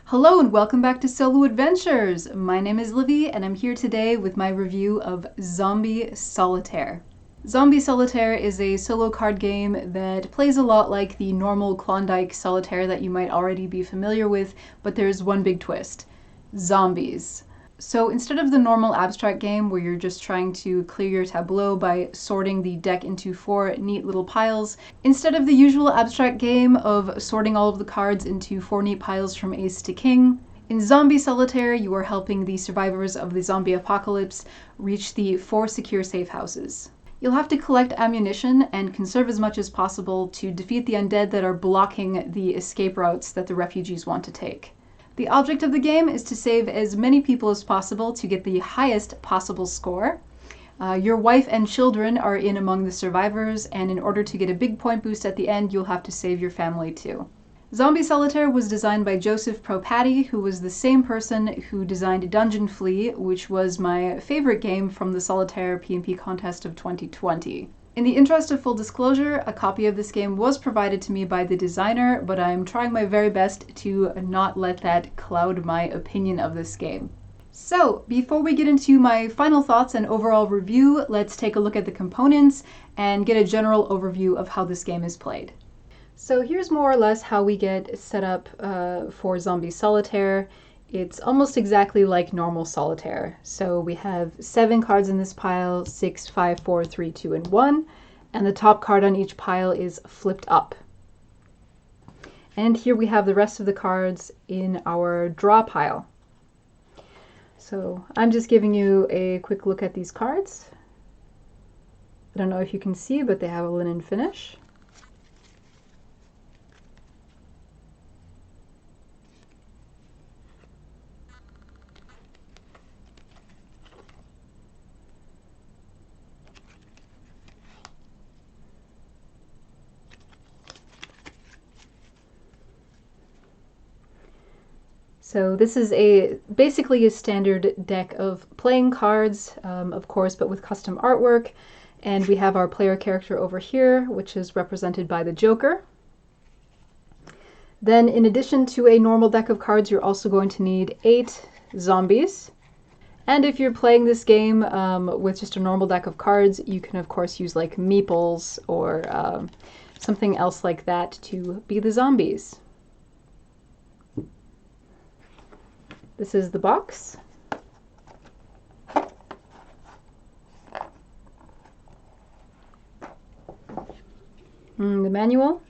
Hello and welcome back to Solo Adventures! My name is Livi and I'm here today with my review of Zombie Solitaire. Zombie Solitaire is a solo card game that plays a lot like the normal Klondike Solitaire that you might already be familiar with, but there's one big twist: zombies. So instead of the normal abstract game where you're just trying to clear your tableau by sorting the deck into 4 neat little piles, instead of the usual abstract game of sorting all of the cards into 4 neat piles from ace to king, in Zombie Solitaire you are helping the survivors of the zombie apocalypse reach the 4 secure safe houses. You'll have to collect ammunition and conserve as much as possible to defeat the undead that are blocking the escape routes that the refugees want to take. The object of the game is to save as many people as possible to get the highest possible score. Your wife and children are in among the survivors, and in order to get a big point boost at the end, you'll have to save your family too. Zombie Solitaire was designed by Joseph Propati, who was the same person who designed Dungeon Flee, which was my favorite game from the Solitaire P&P contest of 2020. In the interest of full disclosure, a copy of this game was provided to me by the designer, but I'm trying my very best to not let that cloud my opinion of this game. So, before we get into my final thoughts and overall review, let's take a look at the components and get a general overview of how this game is played. So here's more or less how we get set up for Zombie Solitaire. It's almost exactly like normal Solitaire. So we have 7 cards in this pile: 6, 5, 4, 3, 2, and 1. And the top card on each pile is flipped up. And here we have the rest of the cards in our draw pile. So I'm just giving you a quick look at these cards. I don't know if you can see, but they have a linen finish. So this is basically a standard deck of playing cards, of course, but with custom artwork. And we have our player character over here, which is represented by the Joker. Then, in addition to a normal deck of cards, you're also going to need 8 zombies. And if you're playing this game with just a normal deck of cards, you can of course use like meeples or something else like that to be the zombies. This is the box. The manual.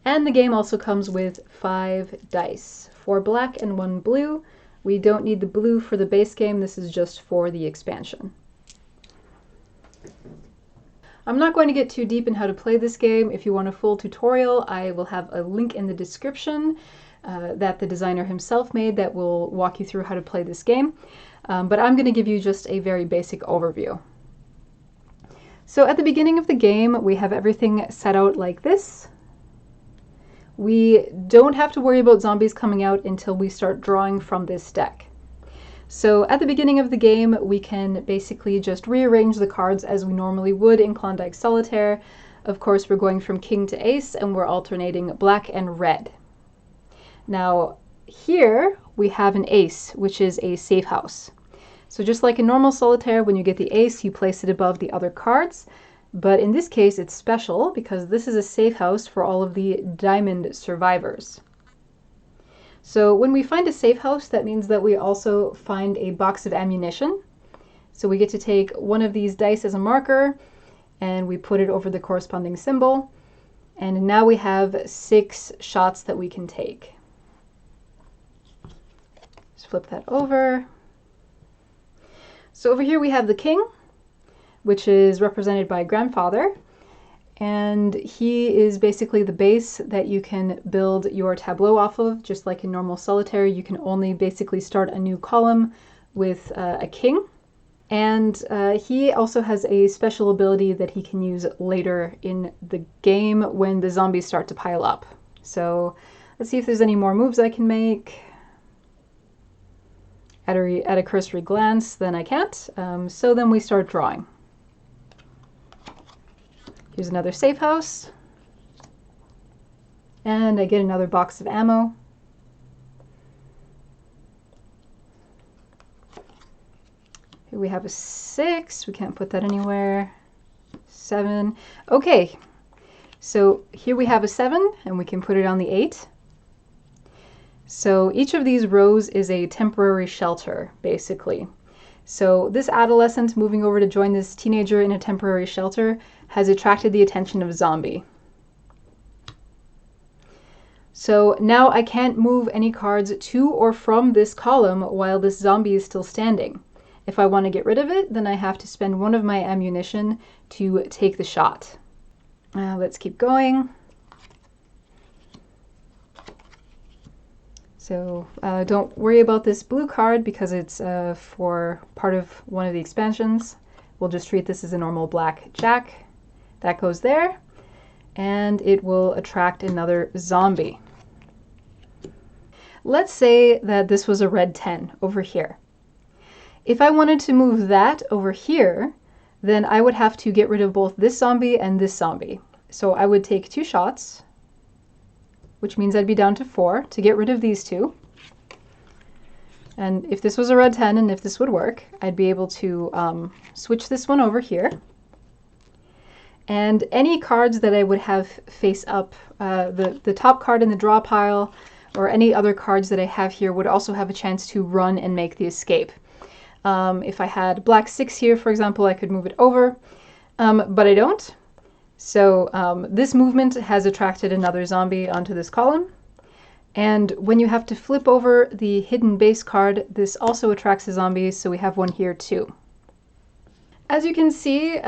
And the game also comes with 5 dice, 4 black and 1 blue. We don't need the blue for the base game, this is just for the expansion. I'm not going to get too deep in how to play this game. If you want a full tutorial, I will have a link in the description that the designer himself made that will walk you through how to play this game. But I'm going to give you just a very basic overview. So at the beginning of the game, we have everything set out like this. We don't have to worry about zombies coming out until we start drawing from this deck. So at the beginning of the game, we can basically just rearrange the cards as we normally would in Klondike Solitaire. Of course, we're going from king to ace, and we're alternating black and red. Now, here we have an ace, which is a safe house. So just like in normal Solitaire, when you get the ace, you place it above the other cards. But in this case, it's special because this is a safe house for all of the diamond survivors. So when we find a safe house, that means that we also find a box of ammunition. So we get to take one of these dice as a marker, and we put it over the corresponding symbol. And now we have 6 shots that we can take. Just flip that over. So over here we have the king, which is represented by grandfather. And he is basically the base that you can build your tableau off of. Just like in normal Solitaire, you can only basically start a new column with a king. And he also has a special ability that he can use later in the game when the zombies start to pile up. So let's see if there's any more moves I can make. At a cursory glance, then I can't. So then we start drawing. Here's another safe house. And I get another box of ammo. Here we have a 6. We can't put that anywhere. 7. Okay, so here we have a 7, and we can put it on the 8. So each of these rows is a temporary shelter, basically. So this adolescent moving over to join this teenager in a temporary shelter has attracted the attention of Zombie. So now I can't move any cards to or from this column while this zombie is still standing. If I want to get rid of it, then I have to spend one of my ammunition to take the shot. Let's keep going. So don't worry about this blue card because it's for part of one of the expansions. We'll just treat this as a normal black jack. That goes there, and it will attract another zombie. Let's say that this was a red 10 over here. If I wanted to move that over here, then I would have to get rid of both this zombie and this zombie. So I would take 2 shots, which means I'd be down to 4 to get rid of these 2. And if this was a red 10 and if this would work, I'd be able to switch this one over here. And any cards that I would have face up, the top card in the draw pile, or any other cards that I have here would also have a chance to run and make the escape. If I had black 6 here, for example, I could move it over, but I don't. So this movement has attracted another zombie onto this column. And when you have to flip over the hidden base card, this also attracts a zombie, so we have one here too. As you can see,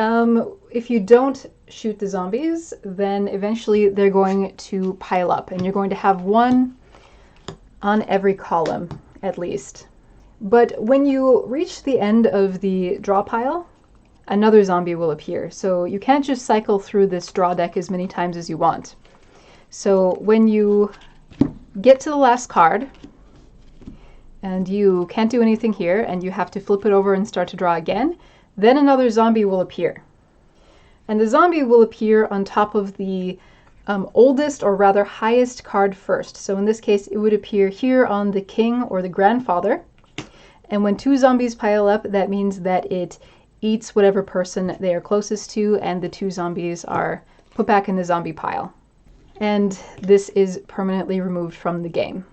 if you don't shoot the zombies, then eventually they're going to pile up, and you're going to have one on every column, at least. But when you reach the end of the draw pile, another zombie will appear. So you can't just cycle through this draw deck as many times as you want. So when you get to the last card, and you can't do anything here, and you have to flip it over and start to draw again, then another zombie will appear. And the zombie will appear on top of the oldest, or rather highest card first. So in this case, it would appear here on the king or the grandfather. And when 2 zombies pile up, that means that it eats whatever person they are closest to, and the 2 zombies are put back in the zombie pile. And this is permanently removed from the game.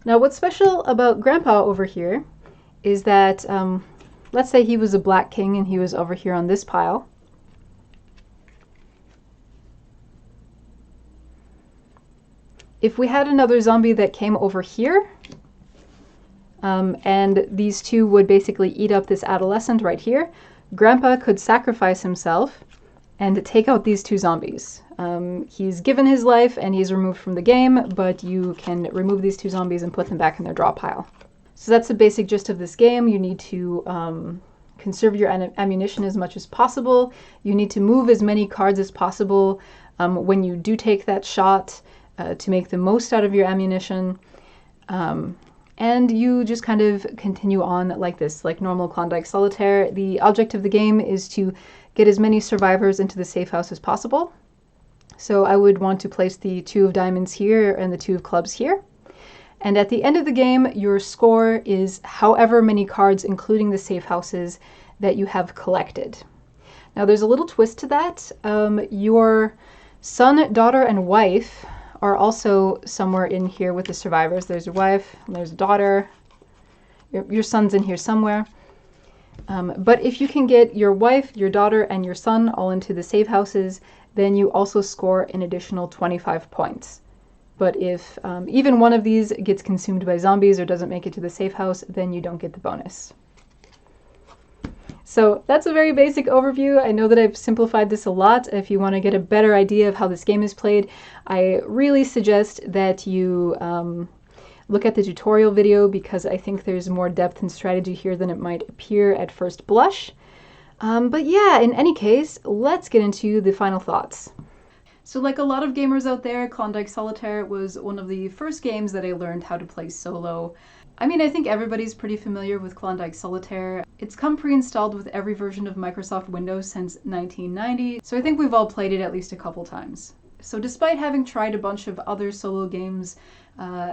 Now what's special about Grandpa over here is that, let's say he was a black king and he was over here on this pile. If we had another zombie that came over here, and these 2 would basically eat up this adolescent right here, Grandpa could sacrifice himself and take out these 2 zombies. He's given his life and he's removed from the game, but you can remove these 2 zombies and put them back in their draw pile. So that's the basic gist of this game. You need to conserve your ammunition as much as possible. You need to move as many cards as possible when you do take that shot to make the most out of your ammunition. And you just kind of continue on like this, like normal Klondike Solitaire. The object of the game is to get as many survivors into the safe house as possible. So I would want to place the 2 of diamonds here and the 2 of clubs here. And at the end of the game, your score is however many cards, including the safe houses, that you have collected. Now there's a little twist to that. Your son, daughter, and wife are also somewhere in here with the survivors. There's your wife, and there's a daughter. Your son's in here somewhere. But if you can get your wife, your daughter, and your son all into the safe houses, then you also score an additional 25 points. But if even one of these gets consumed by zombies or doesn't make it to the safe house, then you don't get the bonus. So that's a very basic overview. I know that I've simplified this a lot. If you want to get a better idea of how this game is played, I really suggest that you look at the tutorial video, because I think there's more depth and strategy here than it might appear at first blush. But yeah, in any case, let's get into the final thoughts. So like a lot of gamers out there, Klondike Solitaire was one of the first games that I learned how to play solo. I mean, I think everybody's pretty familiar with Klondike Solitaire. It's come pre-installed with every version of Microsoft Windows since 1990, so I think we've all played it at least a couple times. So despite having tried a bunch of other solo games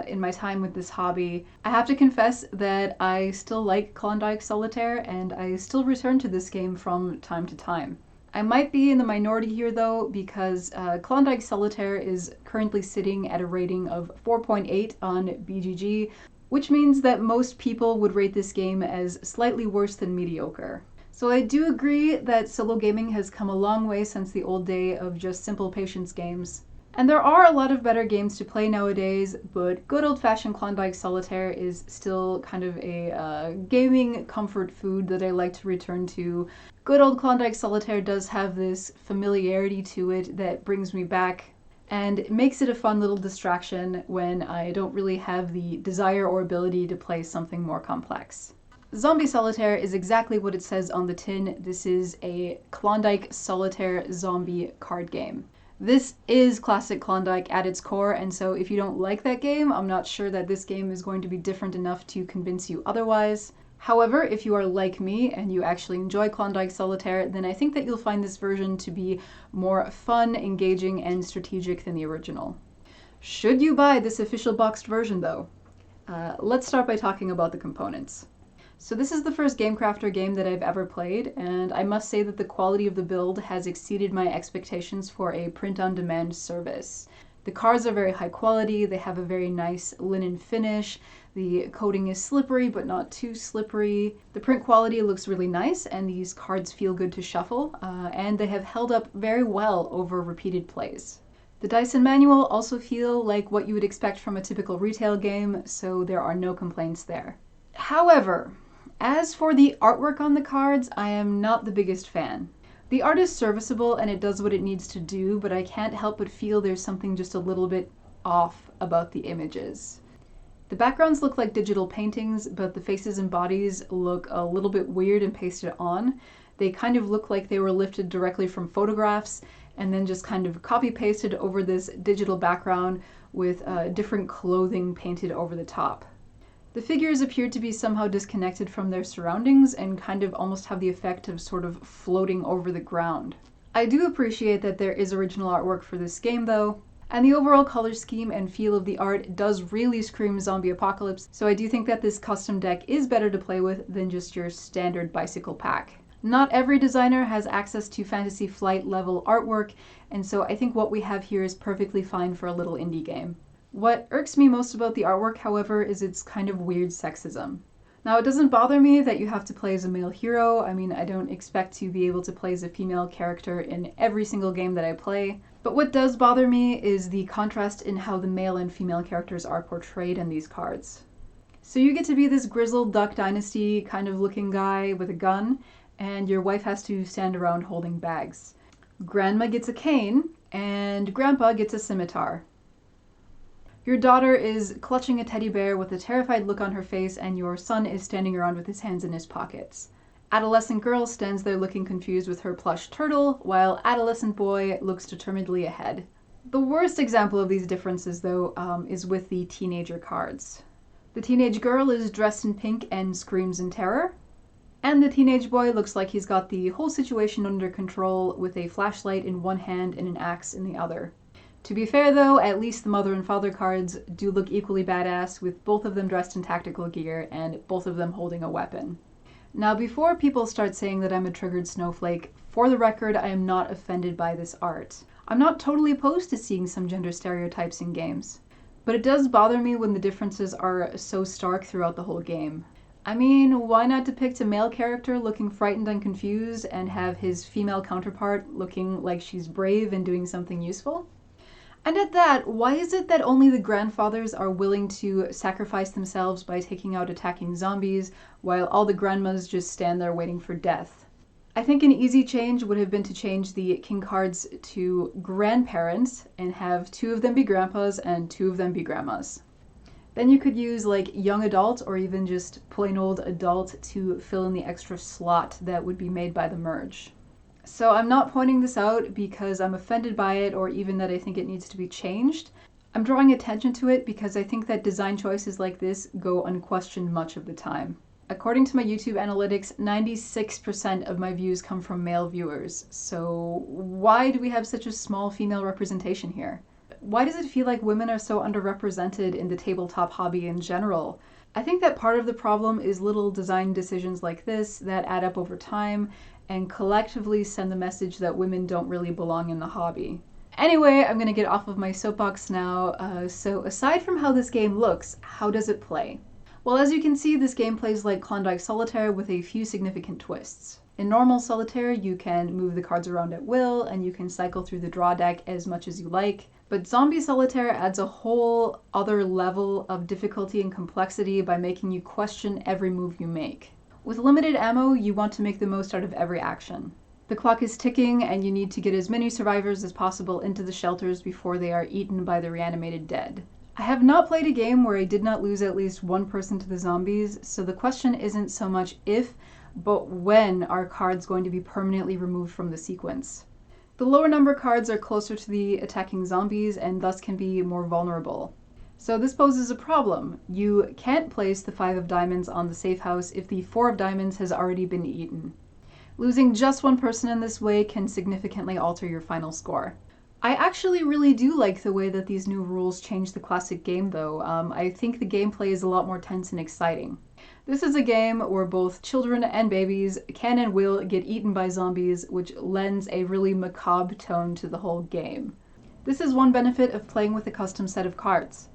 in my time with this hobby, I have to confess that I still like Klondike Solitaire and I still return to this game from time to time. I might be in the minority here though, because Klondike Solitaire is currently sitting at a rating of 4.8 on BGG, which means that most people would rate this game as slightly worse than mediocre. So I do agree that solo gaming has come a long way since the old day of just simple patience games. And there are a lot of better games to play nowadays, but good old-fashioned Klondike Solitaire is still kind of a gaming comfort food that I like to return to. Good old Klondike Solitaire does have this familiarity to it that brings me back, and it makes it a fun little distraction when I don't really have the desire or ability to play something more complex. Zombie Solitaire is exactly what it says on the tin. This is a Klondike Solitaire zombie card game. This is classic Klondike at its core, and so if you don't like that game, I'm not sure that this game is going to be different enough to convince you otherwise. However, if you are like me and you actually enjoy Klondike Solitaire, then I think that you'll find this version to be more fun, engaging, and strategic than the original. Should you buy this official boxed version though? Let's start by talking about the components. So this is the first GameCrafter game that I've ever played, and I must say that the quality of the build has exceeded my expectations for a print-on-demand service. The cards are very high quality, they have a very nice linen finish, the coating is slippery but not too slippery. The print quality looks really nice and these cards feel good to shuffle, and they have held up very well over repeated plays. The dice and manual also feel like what you would expect from a typical retail game, so there are no complaints there. However, as for the artwork on the cards, I am not the biggest fan. The art is serviceable and it does what it needs to do, but I can't help but feel there's something just a little bit off about the images. The backgrounds look like digital paintings, but the faces and bodies look a little bit weird and pasted on. They kind of look like they were lifted directly from photographs and then just kind of copy-pasted over this digital background with different clothing painted over the top. The figures appear to be somehow disconnected from their surroundings and kind of almost have the effect of sort of floating over the ground. I do appreciate that there is original artwork for this game though, and the overall color scheme and feel of the art does really scream zombie apocalypse, so I do think that this custom deck is better to play with than just your standard bicycle pack. Not every designer has access to Fantasy Flight level artwork, and so I think what we have here is perfectly fine for a little indie game. What irks me most about the artwork, however, is its kind of weird sexism. Now, it doesn't bother me that you have to play as a male hero. I mean, I don't expect to be able to play as a female character in every single game that I play. But what does bother me is the contrast in how the male and female characters are portrayed in these cards. So you get to be this grizzled Duck Dynasty kind of looking guy with a gun, and your wife has to stand around holding bags. Grandma gets a cane, and Grandpa gets a scimitar. Your daughter is clutching a teddy bear with a terrified look on her face, and your son is standing around with his hands in his pockets. Adolescent girl stands there looking confused with her plush turtle, while adolescent boy looks determinedly ahead. The worst example of these differences, though, is with the teenager cards. The teenage girl is dressed in pink and screams in terror, and the teenage boy looks like he's got the whole situation under control with a flashlight in one hand and an axe in the other. To be fair though, at least the mother and father cards do look equally badass, with both of them dressed in tactical gear and both of them holding a weapon. Now before people start saying that I'm a triggered snowflake, for the record, I am not offended by this art. I'm not totally opposed to seeing some gender stereotypes in games, but it does bother me when the differences are so stark throughout the whole game. I mean, why not depict a male character looking frightened and confused and have his female counterpart looking like she's brave and doing something useful? And at that, why is it that only the grandfathers are willing to sacrifice themselves by taking out attacking zombies, while all the grandmas just stand there waiting for death? I think an easy change would have been to change the king cards to grandparents and have 2 of them be grandpas and 2 of them be grandmas. Then you could use like young adult or even just plain old adult to fill in the extra slot that would be made by the merge. So I'm not pointing this out because I'm offended by it or even that I think it needs to be changed. I'm drawing attention to it because I think that design choices like this go unquestioned much of the time. According to my YouTube analytics, 96% of my views come from male viewers. So why do we have such a small female representation here? Why does it feel like women are so underrepresented in the tabletop hobby in general? I think that part of the problem is little design decisions like this that add up over time and collectively send the message that women don't really belong in the hobby. Anyway, I'm gonna get off of my soapbox now. So aside from how this game looks, how does it play? Well, as you can see, this game plays like Klondike Solitaire with a few significant twists. In normal Solitaire, you can move the cards around at will, and you can cycle through the draw deck as much as you like. But Zombie Solitaire adds a whole other level of difficulty and complexity by making you question every move you make. With limited ammo, you want to make the most out of every action. The clock is ticking, and you need to get as many survivors as possible into the shelters before they are eaten by the reanimated dead. I have not played a game where I did not lose at least one person to the zombies, so the question isn't so much if, but when are cards going to be permanently removed from the sequence. The lower number cards are closer to the attacking zombies and thus can be more vulnerable. So this poses a problem. You can't place the 5 of diamonds on the safe house if the 4 of diamonds has already been eaten. Losing just one person in this way can significantly alter your final score. I actually really do like the way that these new rules change the classic game though. I think the gameplay is a lot more tense and exciting. This is a game where both children and babies can and will get eaten by zombies, which lends a really macabre tone to the whole game. This is one benefit of playing with a custom set of cards.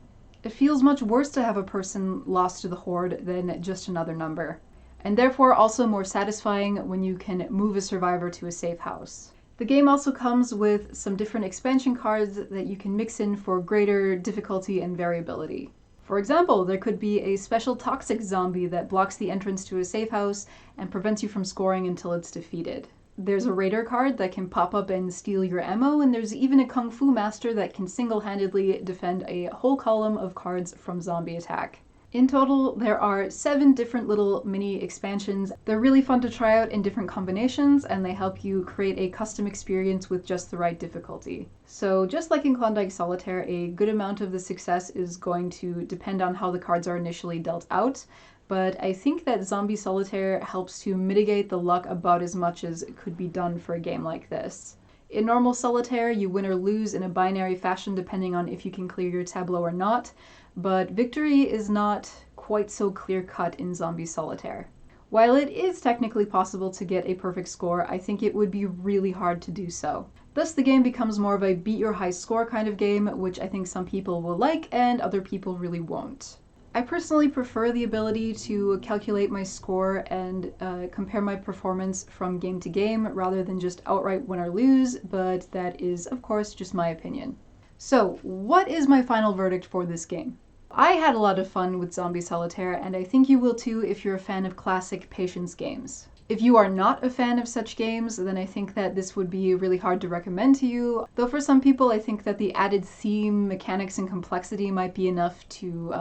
It feels much worse to have a person lost to the horde than just another number, and therefore also more satisfying when you can move a survivor to a safe house. The game also comes with some different expansion cards that you can mix in for greater difficulty and variability. For example, there could be a special toxic zombie that blocks the entrance to a safe house and prevents you from scoring until it's defeated. There's a raider card that can pop up and steal your ammo, and there's even a kung fu master that can single-handedly defend a whole column of cards from zombie attack. In total, there are 7 different little mini expansions. They're really fun to try out in different combinations, and they help you create a custom experience with just the right difficulty. So just like in Klondike Solitaire, a good amount of the success is going to depend on how the cards are initially dealt out, but I think that Zombie Solitaire helps to mitigate the luck about as much as could be done for a game like this. In normal Solitaire, you win or lose in a binary fashion depending on if you can clear your tableau or not, but victory is not quite so clear-cut in Zombie Solitaire. While it is technically possible to get a perfect score, I think it would be really hard to do so. Thus the game becomes more of a beat your high score kind of game, which I think some people will like and other people really won't. I personally prefer the ability to calculate my score and compare my performance from game to game rather than just outright win or lose, but that is of course just my opinion. So what is my final verdict for this game? I had a lot of fun with Zombie Solitaire, and I think you will too if you're a fan of classic patience games. If you are not a fan of such games, then I think that this would be really hard to recommend to you, though for some people I think that the added theme, mechanics, and complexity might be enough to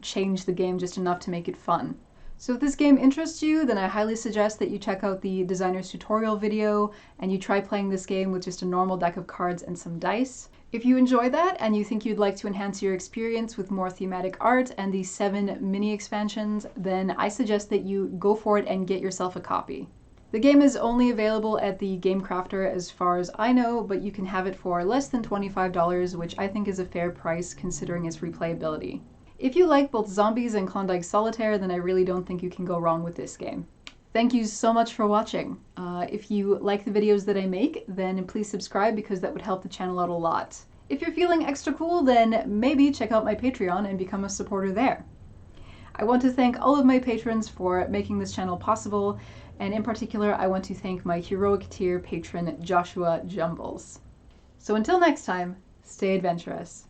change the game just enough to make it fun. So if this game interests you, then I highly suggest that you check out the designer's tutorial video and you try playing this game with just a normal deck of cards and some dice. If you enjoy that and you think you'd like to enhance your experience with more thematic art and the 7 mini expansions, then I suggest that you go for it and get yourself a copy. The game is only available at the Game Crafter as far as I know, but you can have it for less than $25, which I think is a fair price considering its replayability. If you like both Zombies and Klondike Solitaire, then I really don't think you can go wrong with this game. Thank you so much for watching. If you like the videos that I make, then please subscribe because that would help the channel out a lot. If you're feeling extra cool, then maybe check out my Patreon and become a supporter there. I want to thank all of my patrons for making this channel possible, and in particular I want to thank my heroic tier patron Joshua Jumbles. So until next time, stay adventurous.